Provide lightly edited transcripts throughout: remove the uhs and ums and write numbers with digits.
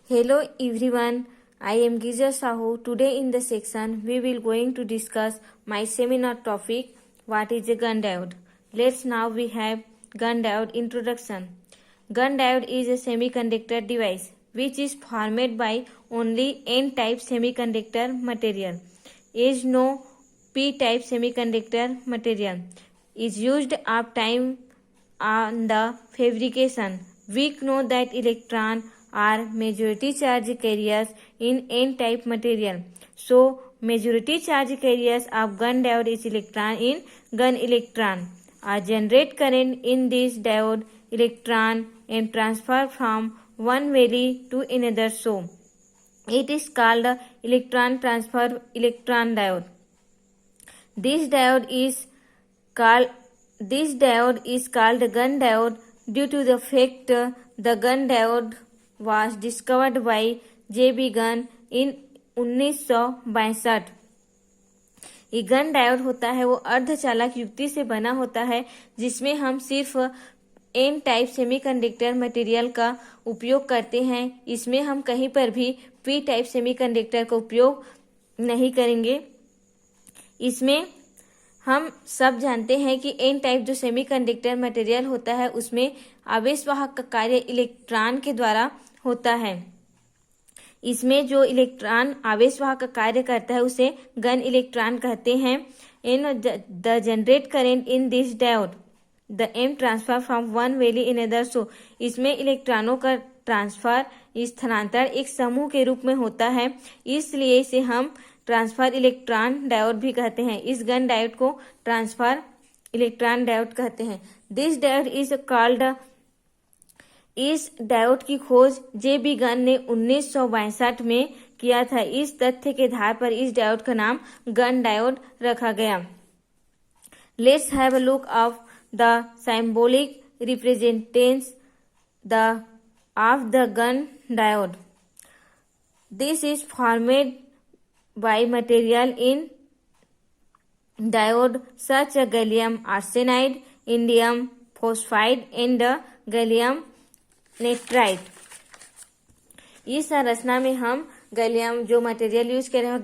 Hello everyone, I am Giza Sahu. Today in the section we will going to discuss my seminar topic, what is a gun diode. Let's now we have gun diode introduction. Gun diode is a semiconductor device which is formed by only N-type semiconductor material. Is no P-type semiconductor material is used of time on the fabrication. We know that electron are majority charge carriers in N-type material. So, majority charge carriers of gun diode is electron in gun electron. Generate current in this diode electron and transfer from one value to another. So, it is called electron transfer electron diode. This diode is called gun diode due to the fact the gun diode was discovered by J.B. Gunn in 1962. ये Gunn diode होता है वो अर्धचालक युक्ति से बना होता है जिसमें हम सिर्फ एन टाइप सेमीकंडक्टर मटेरियल का उपयोग करते हैं। इसमें हम कहीं पर भी पी टाइप सेमीकंडक्टर का उपयोग नहीं करेंगे। इसमें हम सब जानते हैं कि एन टाइप जो सेमीकंडक्टर मटेरियल होता है उसमें आवेश वाहक का कार्य इलेक्ट्रॉन के द्वारा होता है। इसमें जो इलेक्ट्रॉन आवेश वाहक का कार्य करता है उसे गन इलेक्ट्रॉन कहते हैं। In the generate current in this diode the M transfer from one value in other. So इसमें इलेक्ट्रॉनों का ट्रांसफर स्थानांतरण एक समूह के रूप में होता है, इसलिए इसे हम ट्रांसफर इलेक्ट्रॉन डायोड भी कहते हैं। इस गन डायोड को ट्रांसफर इलेक्ट्रॉन डायोड कहते हैं। दिस डायोड इज कॉल्ड इस डायोड की खोज J.B. गन ने 1962 में किया था। इस तथ्य के आधार पर इस डायोड का नाम गन डायोड रखा गया। Let's have a look of the symbolic representations of the Gunn diode. This is formed by material in diode such as gallium arsenide, indium phosphide and gallium nitride। इस संरचना में हम gallium जो material use कर रहे हैं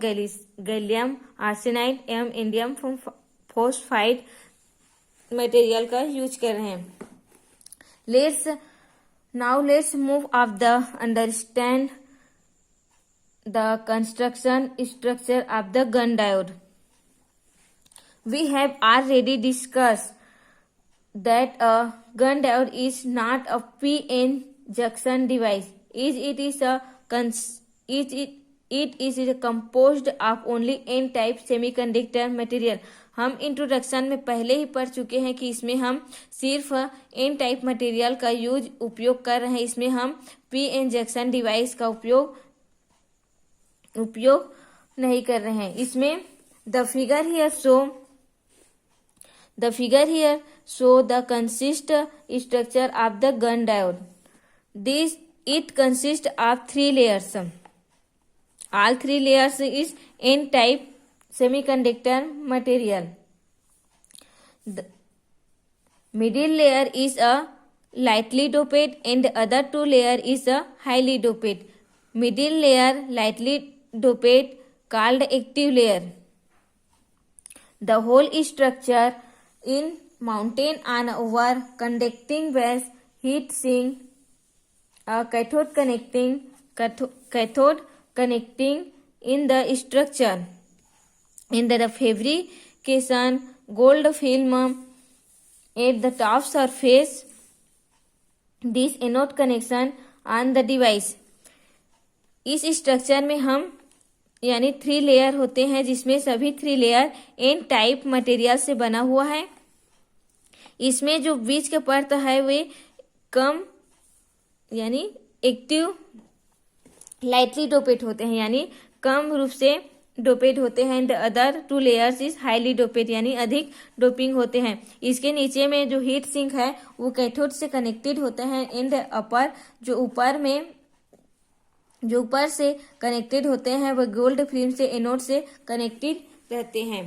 gallium arsenide एवं indium फोस्फाइड material का यूज कर रहे हैं। Let's move of the understand the construction structure of the gun diode. We have already discussed that a gun diode is not a p-n junction device. It is composed of only n-type semiconductor material. हम introduction में पहले ही पढ़ चुके हैं कि इसमें हम सिर्फ एन टाइप मटेरियल का उपयोग कर रहे हैं। इसमें हम p-n जंक्शन डिवाइस का उपयोग नहीं कर रहे हैं। इसमें the figure here show the consist structure of the Gunn diode. This it consist of 3 layers। All 3 layers is an type semiconductor material. The middle layer is a lightly doped and the other 2 layer is a highly doped। Middle layer lightly doped called active layer। The whole structure in mounted on over conducting base heat sink, a cathode connecting in the structure in the fabrication gold film at the top surface। This anode connection on the device। इस structure में हम यानी 3 layer होते हैं जिसमें सभी 3 layer N type material से बना हुआ है। इसमें जो बीच के परत है वे कम यानी एक्टिव लाइटली डोपेट होते हैं यानी कम रूप से डोपेट होते हैं। And other 2 layers is highly doped यानी अधिक डोपिंग होते हैं। इसके नीचे में जो हीट सिंक है वो कैथोड से कनेक्टेड होते हैं। एंड अपर जो ऊपर से कनेक्टेड होते हैं वह गोल्ड फिल्म से एनोड से कनेक्टेड रहते हैं।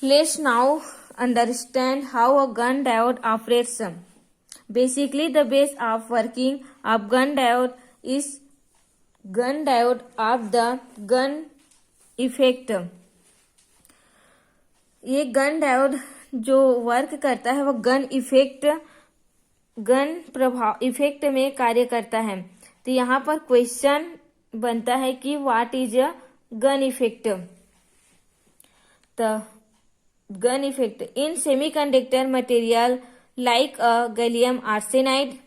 Let's now understand how a gun diode operates. Basically, the base of working of gun diode is gun diode of the gun effect. ये गन डायोड जो वर्क करता है वो गन प्रभाव इफेक्ट में कार्य करता है. तो यहाँ पर क्वेश्चन बनता है कि what is a gun effect. The gun effect in semiconductor material like gallium arsenide,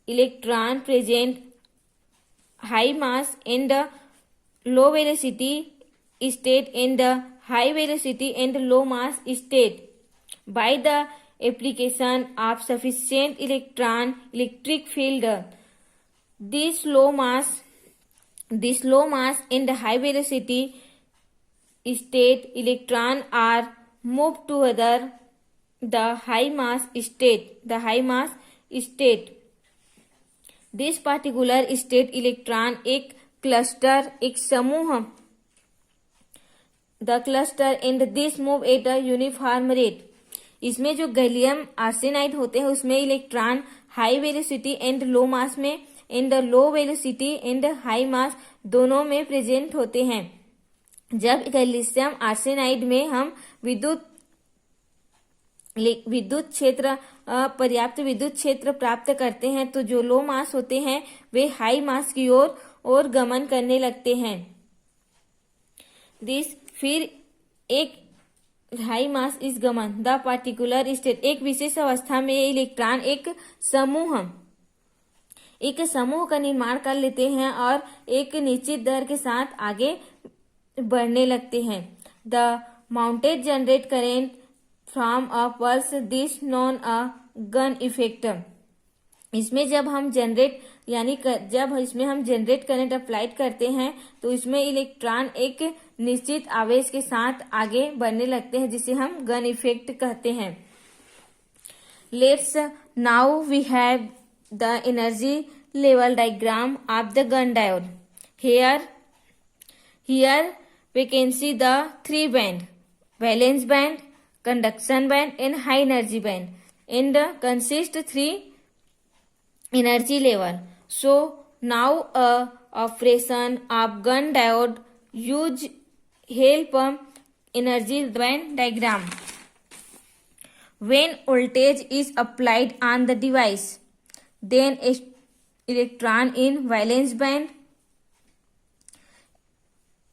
electron present high mass in the low velocity state and the high velocity and low mass state by the application of sufficient electric field. This low mass and the high velocity state electron are moved toward the high mass state. This particular state electron एक cluster एक समूह the cluster and this move at a uniform rate. इसमें जो gallium arsenide होते हैं उसमें electron high velocity and low mass में and low velocity and high mass दोनों में प्रेजेंट होते हैं. जब गैलियम आर्सेनाइड में हम विद्युत क्षेत्र पर्याप्त विद्युत क्षेत्र प्राप्त करते हैं तो जो लो मास होते हैं वे हाई मास की ओर गमन करने लगते हैं. फिर एक हाई मास इस गमन द पार्टिकुलर स्टेट एक विशेष अवस्था में इलेक्ट्रॉन एक समूह का निर्माण कर लेते हैं और एक निश्चित दर के साथ आगे बढ़ने लगते हैं. The mounted generate current from a pulse this non a gun effect. इसमें जब हम जनरेट करंट अप्लाइड करते हैं तो इसमें इलेक्ट्रॉन एक निश्चित आवेश के साथ आगे बढ़ने लगते हैं जिसे हम गन इफेक्ट कहते हैं. Let's now we have the energy level diagram of the Gunn diode. Here we can see the three band, valence band, conduction band and high energy band, and consist three energy level. So now operation of gun diode use help energy band diagram. When voltage is applied on the device, then electron in valence band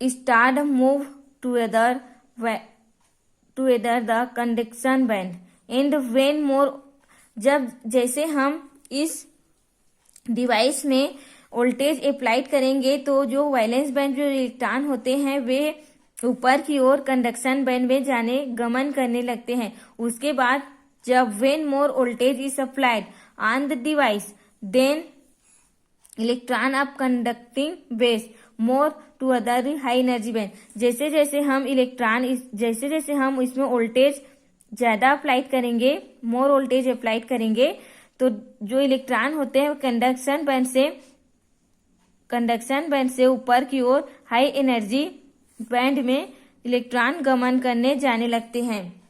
start move together the conduction band and when more जैसे हम इस device में voltage applied करेंगे तो जो valence band जो electron होते हैं वे ऊपर की ओर कंडक्शन बैंड में गमन करने लगते हैं. उसके बाद जब when more voltage is applied on the device then electron of conducting base more to other high energy band. जैसे जैसे हम इसमें वोल्टेज ज्यादा अप्लाइड करेंगे मोर वोल्टेज अप्लाइड करेंगे तो जो इलेक्ट्रॉन होते हैं कंडक्शन बैंड से ऊपर की ओर हाई एनर्जी बैंड में इलेक्ट्रॉन गमन करने जाने लगते हैं.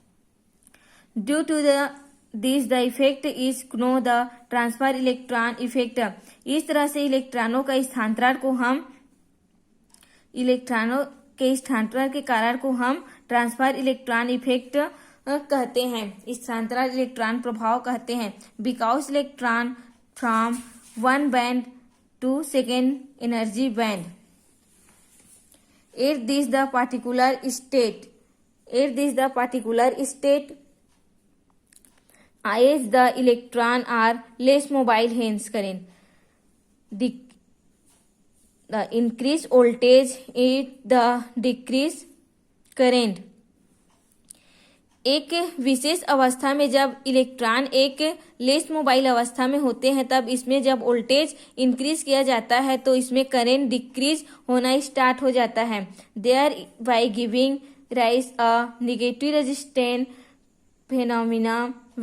Due to this the effect is no the transfer electron effect. इस तरह से इलेक्ट्रॉनों के स्थानांतरण के कारण को हम ट्रांसफर इलेक्ट्रॉन इफेक्ट कहते हैं, स्थानांतरण इलेक्ट्रॉन प्रभाव कहते हैं. Because electron from one band to second energy band at this the particular state as the electron are less mobile, hence current. The increase voltage is the decrease current. एक विशेष अवस्था में जब इलेक्ट्रॉन एक less mobile अवस्था में होते हैं तब इसमें जब वोल्टेज इंक्रीज किया जाता है तो इसमें करंट डिक्रीज होना स्टार्ट हो जाता है. Thereby giving rise a negative resistance phenomena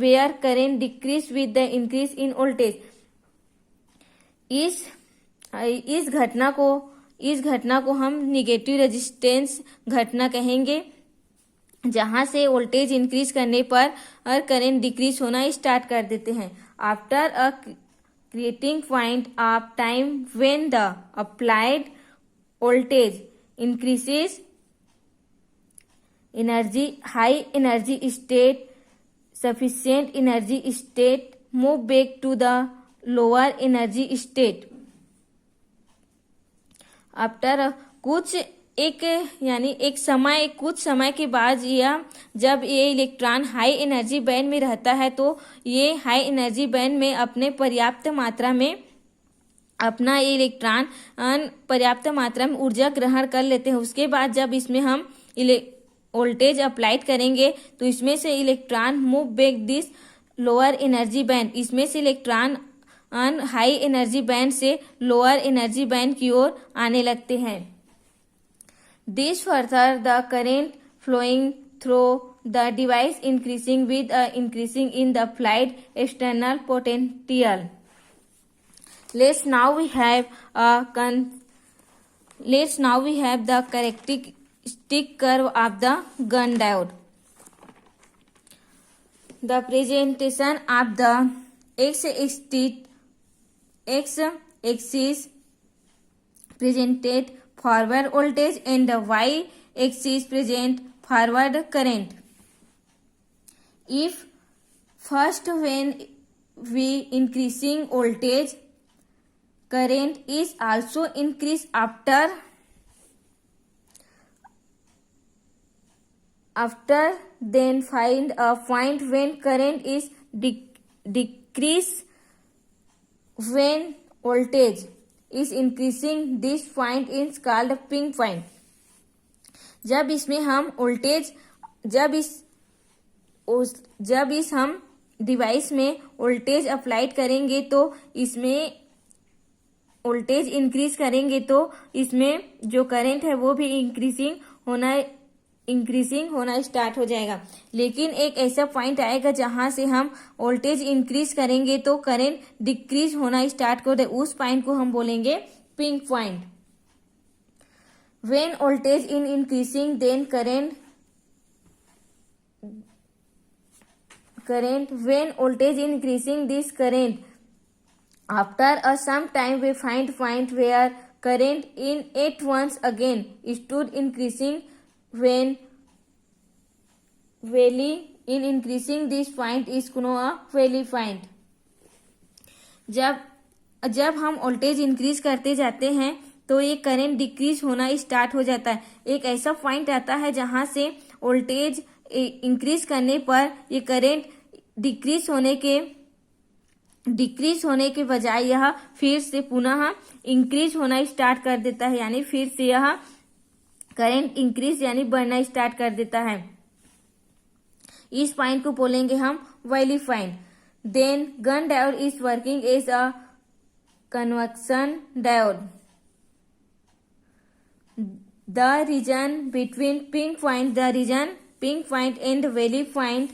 where current decrease with the increase in voltage. इस घटना को इस घटना को हम निगेटिव रेजिस्टेंस घटना कहेंगे, जहां से वोल्टेज इंक्रीज करने पर और करंट डिक्रीज होना स्टार्ट कर देते हैं। After a creating point of time when the applied voltage increases, energy high energy state sufficient energy state move back to the lower energy state after कुछ समय के बाद यह जब ये इलेक्ट्रॉन हाई एनर्जी बैंड में रहता है तो ये हाई एनर्जी बैंड में अपने पर्याप्त मात्रा में अपना ये इलेक्ट्रॉन पर्याप्त मात्रा में ऊर्जा ग्रहण कर लेते हैं। उसके बाद जब इसमें हम वोल्टेज अप्लाइड करेंगे तो इसमें से electron move back this lower energy band, इसमें से इलेक्ट्रॉन हाई एनर्जी बैंड से लोअर एनर्जी बैंड की ओर आने लगते हैं। This further the current flowing through the device increasing with increasing in the applied external potential. Let's now we have the characteristic curve of the gun diode. The presentation of the x-axis presented forward voltage and the y-axis present forward current. If first when we increasing voltage, current is also increased after then find a point when current is decreased when voltage is increasing. This point is called pink point. जब इसमें हम voltage जब इस हम device में voltage applied करेंगे तो इसमें वोल्टेज इंक्रीज करेंगे तो इसमें जो करंट है वो भी इंक्रीजिंग होना स्टार्ट हो जाएगा। लेकिन एक ऐसा पॉइंट आएगा जहां से हम वोल्टेज इंक्रीज करेंगे तो करंट डिक्रीज होना स्टार्ट कर दे, उस पॉइंट को हम बोलेंगे pink point. When voltage in increasing then current when voltage increasing this current after a some time we find point where current in at once again stood increasing when valley in increasing this point is known a valley point. जब हम voltage increase करते जाते हैं तो ये current decrease होना start हो जाता है। एक ऐसा पॉइंट आता है जहां से वोल्टेज इंक्रीज करने पर ये करंट डिक्रीज होने के बजाय यह फिर से पुनः इंक्रीज होना स्टार्ट कर देता है, यानी फिर से यह करंट इंक्रीज यानी बढ़ना स्टार्ट कर देता है। इस पॉइंट को बोलेंगे हम valley point. Then gun diode is working as a convection diode. The region between peak point and valley point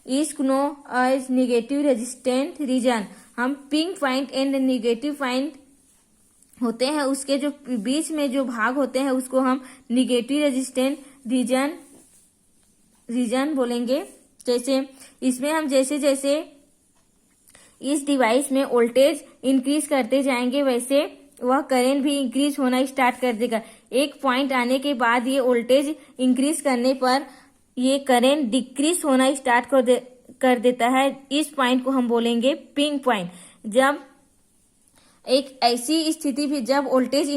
is known as negative resistant region. हम peak point and negative point होते हैं उसके जो बीच में जो भाग होते हैं उसको हम नेगेटिव रेजिस्टेंट रीजन बोलेंगे। जैसे इसमें हम जैसे जैसे इस डिवाइस में वोल्टेज इंक्रीज करते जाएंगे वैसे वह करंट भी इंक्रीज होना स्टार्ट कर देगा। एक पॉइंट आने के बाद ये वोल्टेज इंक्रीज करने पर ये करंट डिक्रीज होना स्टार्ट कर देता है। इस पॉइंट को हम बोलेंगे पिंक पॉइंट। जब एक ऐसी स्थिति भी जब वोल्टेज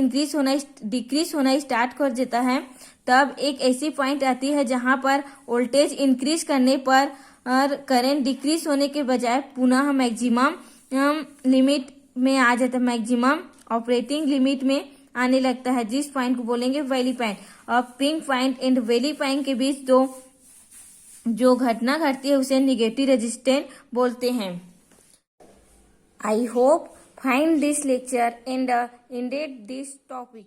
डिक्रीज होना स्टार्ट कर देता है तब एक ऐसी पॉइंट आती है जहां पर वोल्टेज इंक्रीज करने पर और करंट डिक्रीज होने के बजाय पुनः मैक्सिमम लिमिट में आ जाता है, मैक्सिमम ऑपरेटिंग लिमिट में आने लगता है, जिस पॉइंट को बोलेंगे वैली पॉइंट। और pink point and valley point के बीच जो घटना घटती है उसे नेगेटिव रेजिस्टेंस बोलते हैं। I hope find this lecture and ended this topic.